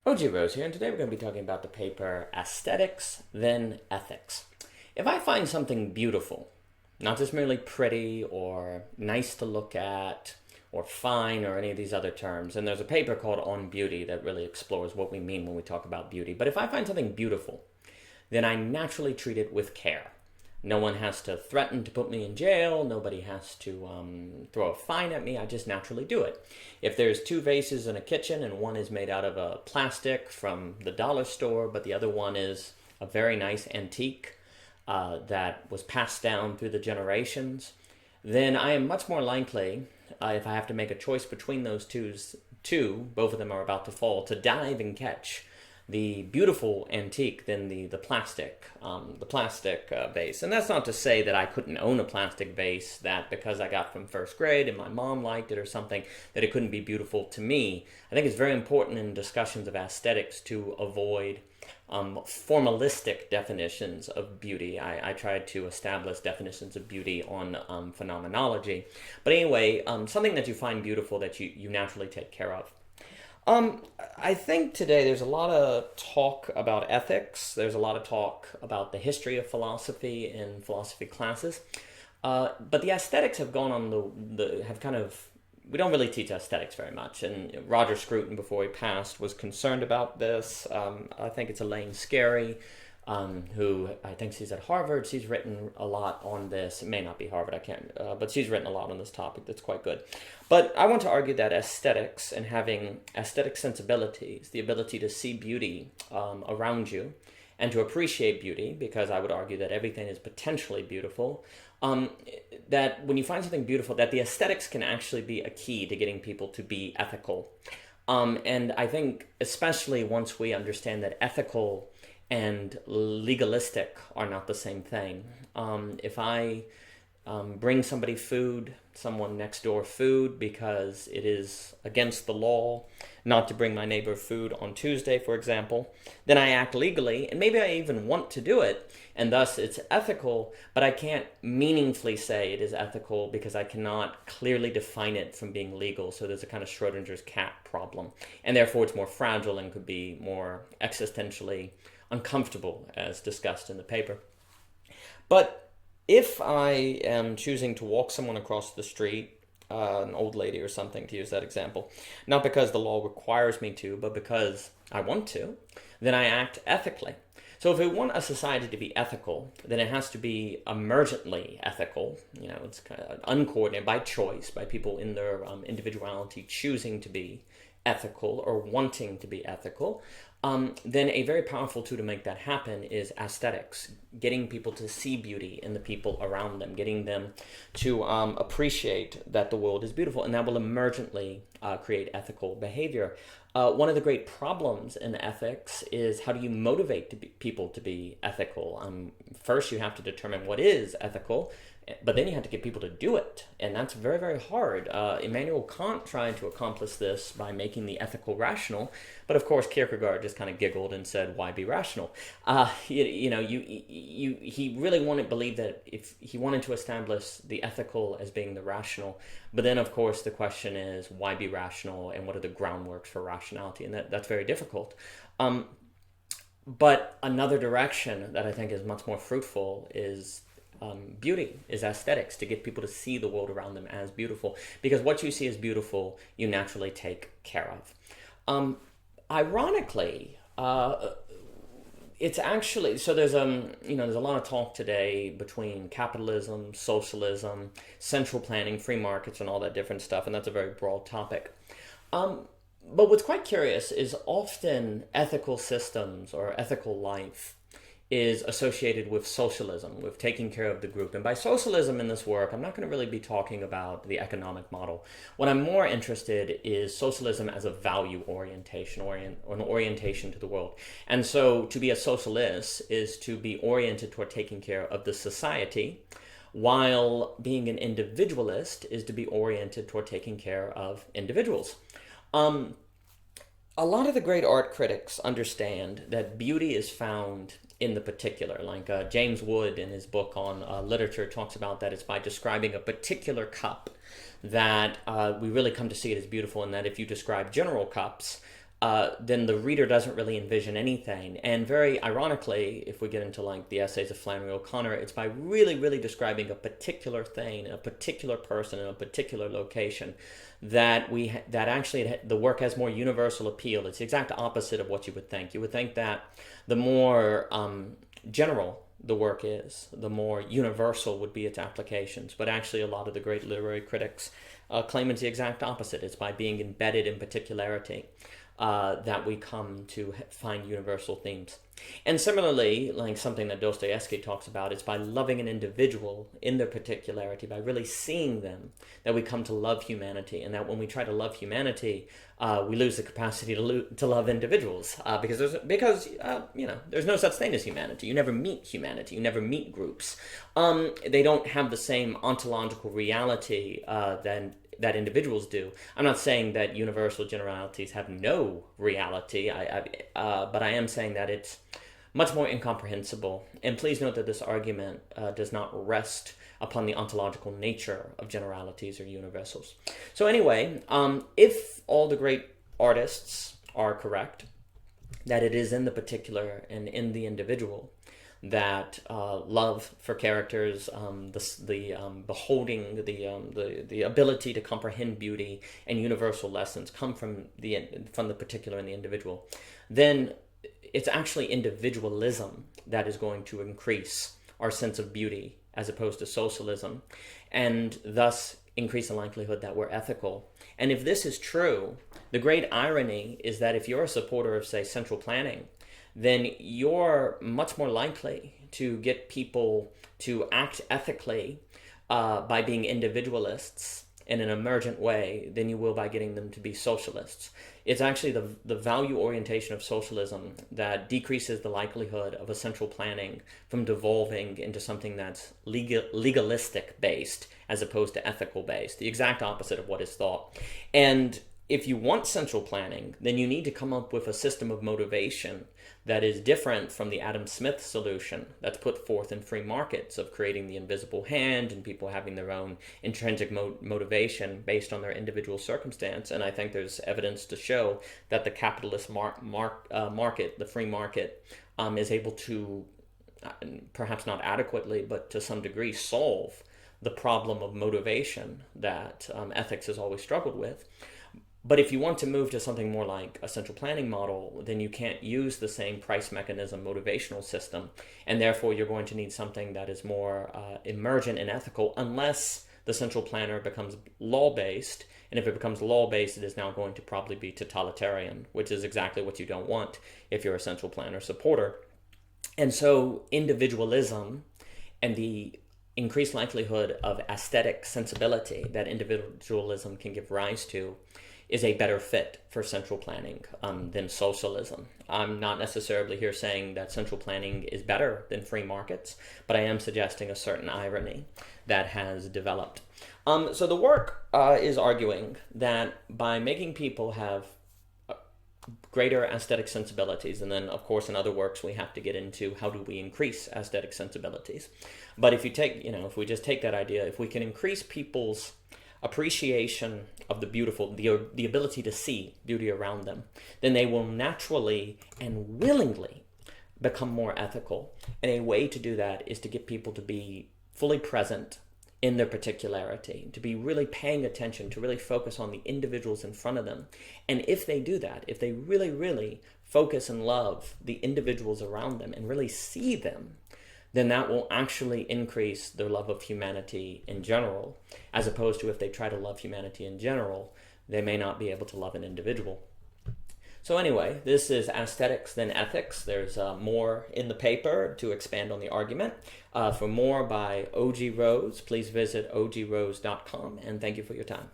OG Rose here, and today we're going to be talking about the paper Aesthetics, then Ethics. If I find something beautiful, not just merely pretty or nice to look at or fine or any of these other terms, and there's a paper called On Beauty that really explores what we mean when we talk about beauty, but if I find something beautiful, then I naturally treat it with care. No one has to threaten to put me in jail. Nobody has to throw a fine at me. I just naturally do it. If there's two vases in a kitchen and one is made out of a plastic from the dollar store, but the other one is a very nice antique that was passed down through the generations, then I am much more likely, if I have to make a choice between those two, both of them are about to fall, to dive and catch the beautiful antique than the plastic vase. And that's not to say that I couldn't own a plastic vase that because I got from first grade and my mom liked it or something, that it couldn't be beautiful to me. I think it's very important in discussions of aesthetics to avoid formalistic definitions of beauty. I tried to establish definitions of beauty on phenomenology. But anyway, something that you find beautiful that you naturally take care of. I think today there's a lot of talk about ethics. There's a lot of talk about the history of philosophy in philosophy classes. But the aesthetics have gone on we don't really teach aesthetics very much. And Roger Scruton, before he passed, was concerned about this. I think it's Elaine Scarry, who I think she's at Harvard. She's written a lot on this. It may not be Harvard, I can't, but she's written a lot on this topic that's quite good. But I want to argue that aesthetics and having aesthetic sensibilities, the ability to see beauty around you and to appreciate beauty, because I would argue that everything is potentially beautiful, that when you find something beautiful, that the aesthetics can actually be a key to getting people to be ethical. And I think especially once we understand that ethical and legalistic are not the same thing. If I bring somebody food, someone next door food, because it is against the law not to bring my neighbor food on Tuesday, for example, then I act legally, and maybe I even want to do it, and thus it's ethical, but I can't meaningfully say it is ethical because I cannot clearly define it from being legal. So there's a kind of Schrodinger's cat problem, and therefore it's more fragile and could be more existentially uncomfortable, as discussed in the paper. But if I am choosing to walk someone across the street, an old lady or something, to use that example, not because the law requires me to, but because I want to, then I act ethically. So if we want a society to be ethical, then it has to be emergently ethical. It's kind of uncoordinated by choice, by people in their individuality choosing to be ethical or wanting to be ethical. Then a very powerful tool to make that happen is aesthetics, getting people to see beauty in the people around them, getting them to appreciate that the world is beautiful, and that will emergently create ethical behavior. One of the great problems in ethics is how do you motivate people to be ethical? First, you have to determine what is ethical, but then you have to get people to do it, and that's very, very hard. Immanuel Kant tried to accomplish this by making the ethical rational, but of course Kierkegaard just kind of giggled and said, "Why be rational?" He really believed that if he wanted to establish the ethical as being the rational, but then of course the question is, why be rational, and what are the groundworks for rationality? And that's very difficult. But another direction that I think is much more fruitful is beauty, is aesthetics, to get people to see the world around them as beautiful, because what you see as beautiful you naturally take care of. Ironically, it's actually, so there's a lot of talk today between capitalism, socialism, central planning, free markets, and all that different stuff, and that's a very broad topic. But what's quite curious is often ethical systems or ethical life is associated with socialism, with taking care of the group. And by socialism in this work, I'm not going to really be talking about the economic model. What I'm more interested is socialism as a value orientation, or an orientation to the world. And so to be a socialist is to be oriented toward taking care of the society, while being an individualist is to be oriented toward taking care of individuals. A lot of the great art critics understand that beauty is found in the particular. Like James Wood in his book on literature talks about that it's by describing a particular cup that we really come to see it as beautiful, and that if you describe general cups, then the reader doesn't really envision anything. And very ironically, if we get into like the essays of Flannery O'Connor, it's by really, really describing a particular thing, a particular person in a particular location, that the work has more universal appeal. It's the exact opposite of what you would think. You would think that the more general the work is, the more universal would be its applications. But actually, a lot of the great literary critics claim it's the exact opposite. It's by being embedded in particularity that we come to find universal themes. And similarly, like something that Dostoevsky talks about, it's by loving an individual in their particularity, by really seeing them, that we come to love humanity. And that when we try to love humanity, we lose the capacity to love individuals because there's no such thing as humanity. You never meet humanity. You never meet groups. They don't have the same ontological reality that individuals do. I'm not saying that universal generalities have no reality, but I am saying that it's much more incomprehensible. And please note that this argument does not rest upon the ontological nature of generalities or universals. So anyway, if all the great artists are correct, that it is in the particular and in the individual that love for characters, beholding, the ability to comprehend beauty and universal lessons come from the particular and the individual, then it's actually individualism that is going to increase our sense of beauty as opposed to socialism, and thus increase the likelihood that we're ethical. And if this is true, the great irony is that if you're a supporter of, say, central planning, then you're much more likely to get people to act ethically by being individualists in an emergent way than you will by getting them to be socialists. It's actually the value orientation of socialism that decreases the likelihood of a central planning from devolving into something that's legalistic based as opposed to ethical based, the exact opposite of what is thought. And if you want central planning, then you need to come up with a system of motivation that is different from the Adam Smith solution that's put forth in free markets of creating the invisible hand and people having their own intrinsic motivation based on their individual circumstance. And I think there's evidence to show that the capitalist market, the free market, is able to, perhaps not adequately, but to some degree solve the problem of motivation that ethics has always struggled with. But if you want to move to something more like a central planning model, then you can't use the same price mechanism motivational system, and therefore you're going to need something that is more emergent and ethical unless the central planner becomes law-based, and if it becomes law-based, it is now going to probably be totalitarian, which is exactly what you don't want if you're a central planner supporter. And so individualism and the increased likelihood of aesthetic sensibility that individualism can give rise to is a better fit for central planning than socialism. I'm not necessarily here saying that central planning is better than free markets, but I am suggesting a certain irony that has developed. So the work is arguing that by making people have greater aesthetic sensibilities, and then of course in other works we have to get into how do we increase aesthetic sensibilities. But if we just take that idea, if we can increase people's appreciation of the beautiful, the ability to see beauty around them, then they will naturally and willingly become more ethical. And a way to do that is to get people to be fully present in their particularity, to be really paying attention, to really focus on the individuals in front of them. And if they do that, if they really, really focus and love the individuals around them and really see them, then that will actually increase their love of humanity in general, as opposed to if they try to love humanity in general, they may not be able to love an individual. So anyway, this is Aesthetics Then Ethics. There's more in the paper to expand on the argument. For more by O.G. Rose, please visit ogrose.com, and thank you for your time.